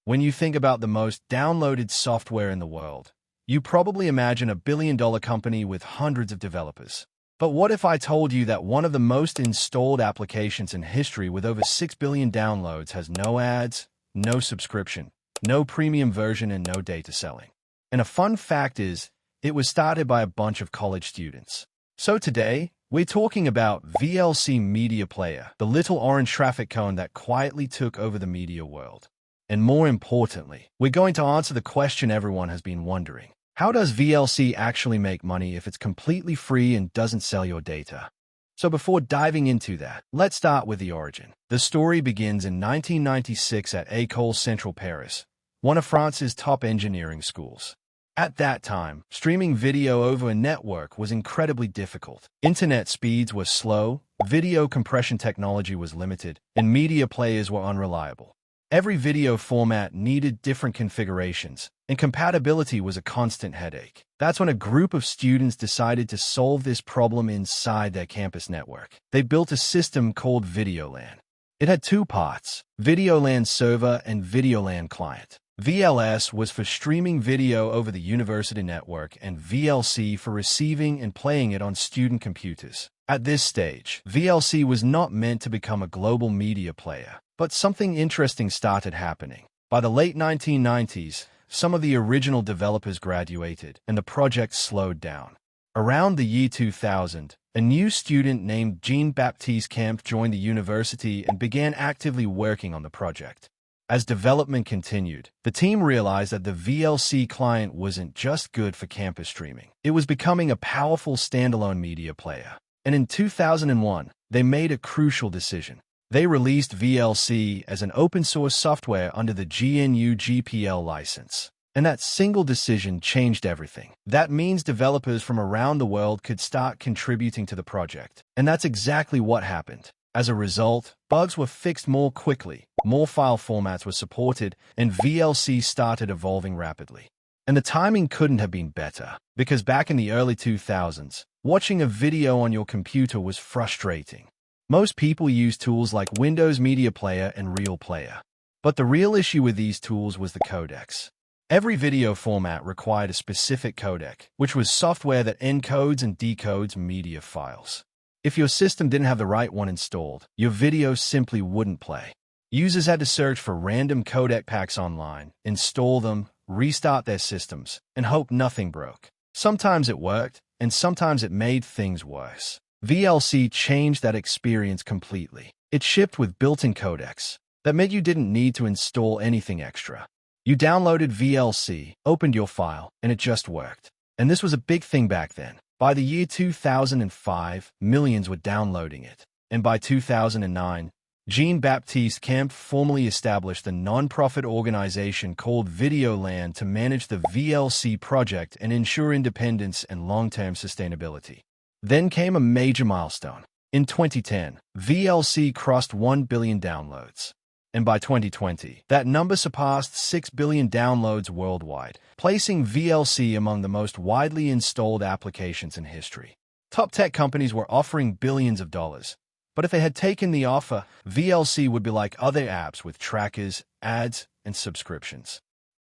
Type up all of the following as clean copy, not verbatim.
When you think about the most downloaded software in the world, you probably imagine a billion-dollar company with hundreds of developers. But what if I told you that one of the most installed applications in history with over 6 billion downloads has no ads, no subscription, no premium version, and no data selling? And a fun fact is, it was started by a bunch of college students. So today, we're talking about VLC Media Player, the little orange traffic cone that quietly took over the media world. And more importantly, we're going to answer the question everyone has been wondering. How does VLC actually make money if it's completely free and doesn't sell your data? So before diving into that, let's start with the origin. The story begins in 1996 at École Centrale Paris, one of France's top engineering schools. At that time, streaming video over a network was incredibly difficult. Internet speeds were slow, video compression technology was limited, and media players were unreliable. Every video format needed different configurations, and compatibility was a constant headache. That's when a group of students decided to solve this problem inside their campus network. They built a system called VideoLAN. It had two parts, VideoLAN server and VideoLAN client. VLS was for streaming video over the university network and VLC for receiving and playing it on student computers. At this stage, VLC was not meant to become a global media player, but something interesting started happening. By the late 1990s, some of the original developers graduated, and the project slowed down. Around the year 2000, a new student named Jean-Baptiste joined the university and began actively working on the project. As development continued, the team realized that the VLC client wasn't just good for campus streaming. It was becoming a powerful standalone media player. And in 2001, they made a crucial decision. They released VLC as an open-source software under the GNU GPL license. And that single decision changed everything. That means developers from around the world could start contributing to the project. And that's exactly what happened. As a result, bugs were fixed more quickly, more file formats were supported, and VLC started evolving rapidly. And the timing couldn't have been better, because back in the early 2000s, watching a video on your computer was frustrating. Most people used tools like Windows Media Player and Real Player. But the real issue with these tools was the codecs. Every video format required a specific codec, which was software that encodes and decodes media files. If your system didn't have the right one installed, your video simply wouldn't play. Users had to search for random codec packs online, install them, restart their systems, and hope nothing broke. Sometimes it worked, and sometimes it made things worse. VLC changed that experience completely. It shipped with built-in codecs. That meant you didn't need to install anything extra. You downloaded VLC, opened your file, and it just worked. And this was a big thing back then. By the year 2005, millions were downloading it. And by 2009, Jean-Baptiste formally established a non-profit organization called VideoLAN to manage the VLC project and ensure independence and long-term sustainability. Then came a major milestone. In 2010, VLC crossed 1 billion downloads. And by 2020, that number surpassed 6 billion downloads worldwide, placing VLC among the most widely installed applications in history. Top tech companies were offering billions of dollars. But if they had taken the offer, VLC would be like other apps with trackers, ads, and subscriptions.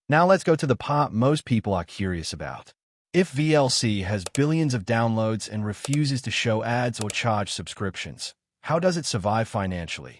Now let's go to the part most people are curious about. If VLC has billions of downloads and refuses to show ads or charge subscriptions, how does it survive financially?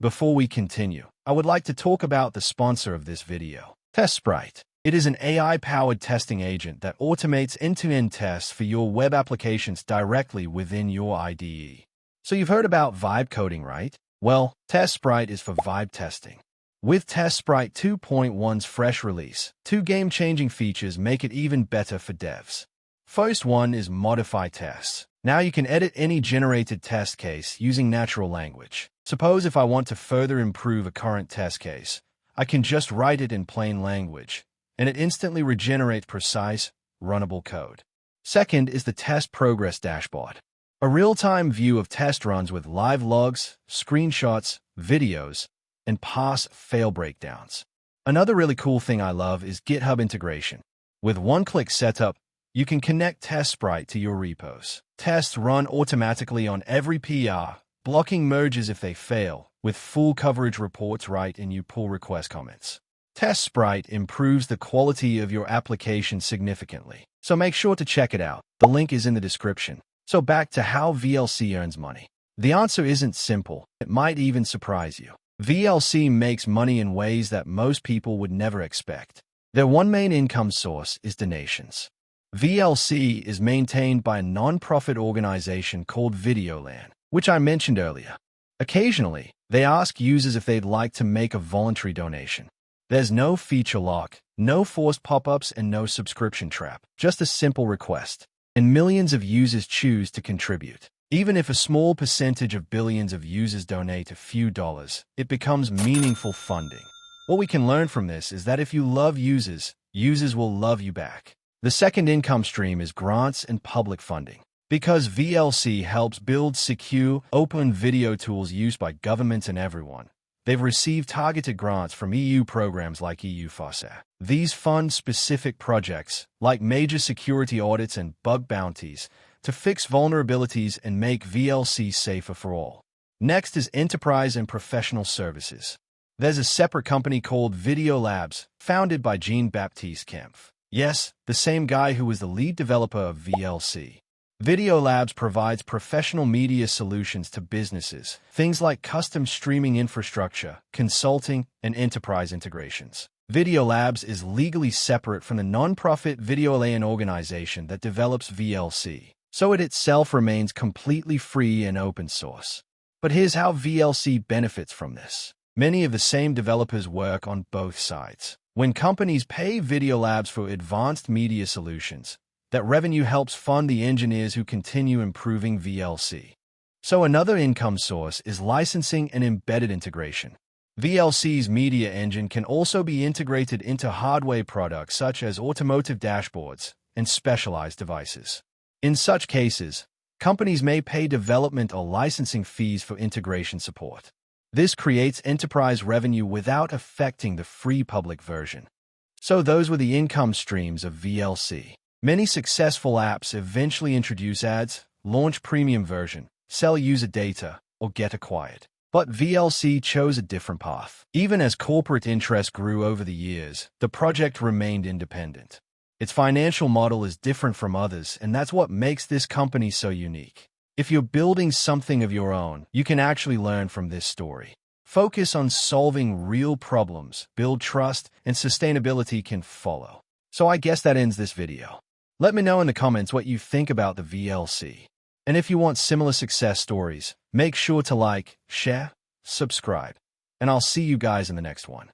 Before we continue, I would like to talk about the sponsor of this video, TestSprite. It is an AI-powered testing agent that automates end-to-end tests for your web applications directly within your IDE. So you've heard about vibe coding, right? Well, TestSprite is for vibe testing. With TestSprite 2.1's fresh release, two game-changing features make it even better for devs. First one is Modify Tests. Now you can edit any generated test case using natural language. Suppose if I want to further improve a current test case, I can just write it in plain language, and it instantly regenerates precise, runnable code. Second is the Test Progress Dashboard. A real-time view of test runs with live logs, screenshots, videos, and pass-fail breakdowns. Another really cool thing I love is GitHub integration. With one-click setup, you can connect TestSprite to your repos. Tests run automatically on every PR, blocking merges if they fail, with full coverage reports right in your pull request comments. TestSprite improves the quality of your application significantly, so make sure to check it out. The link is in the description. So back to how VLC earns money. The answer isn't simple. It might even surprise you. VLC makes money in ways that most people would never expect. Their one main income source is donations. VLC is maintained by a non-profit organization called Videoland, which I mentioned earlier. Occasionally, they ask users if they'd like to make a voluntary donation. There's no feature lock, no forced pop-ups, and no subscription trap, just a simple request. And millions of users choose to contribute. Even if a small percentage of billions of users donate a few dollars, it becomes meaningful funding. What we can learn from this is that if you love users, users will love you back. The second income stream is grants and public funding. Because VLC helps build secure, open video tools used by governments and everyone, they've received targeted grants from EU programs like EU FOSSA. These fund specific projects, like major security audits and bug bounties, to fix vulnerabilities and make VLC safer for all. Next is enterprise and professional services. There's a separate company called Video Labs, founded by Jean-Baptiste. Yes, the same guy who was the lead developer of VLC. Video Labs provides professional media solutions to businesses, things like custom streaming infrastructure, consulting, and enterprise integrations. Video Labs is legally separate from the non-profit Videoland organization that develops VLC, so it itself remains completely free and open source. But here's how VLC benefits from this. Many of the same developers work on both sides. When companies pay Video Labs for advanced media solutions, that revenue helps fund the engineers who continue improving VLC. So another income source is licensing and embedded integration. VLC's media engine can also be integrated into hardware products such as automotive dashboards and specialized devices. In such cases, companies may pay development or licensing fees for integration support. This creates enterprise revenue without affecting the free public version. So those were the income streams of VLC. Many successful apps eventually introduce ads, launch premium version, sell user data, or get acquired. But VLC chose a different path. Even as corporate interest grew over the years, the project remained independent. Its financial model is different from others, and that's what makes this company so unique. If you're building something of your own, you can actually learn from this story. Focus on solving real problems, build trust, and sustainability can follow. So I guess that ends this video. Let me know in the comments what you think about the VLC. And if you want similar success stories, make sure to like, share, subscribe, and I'll see you guys in the next one.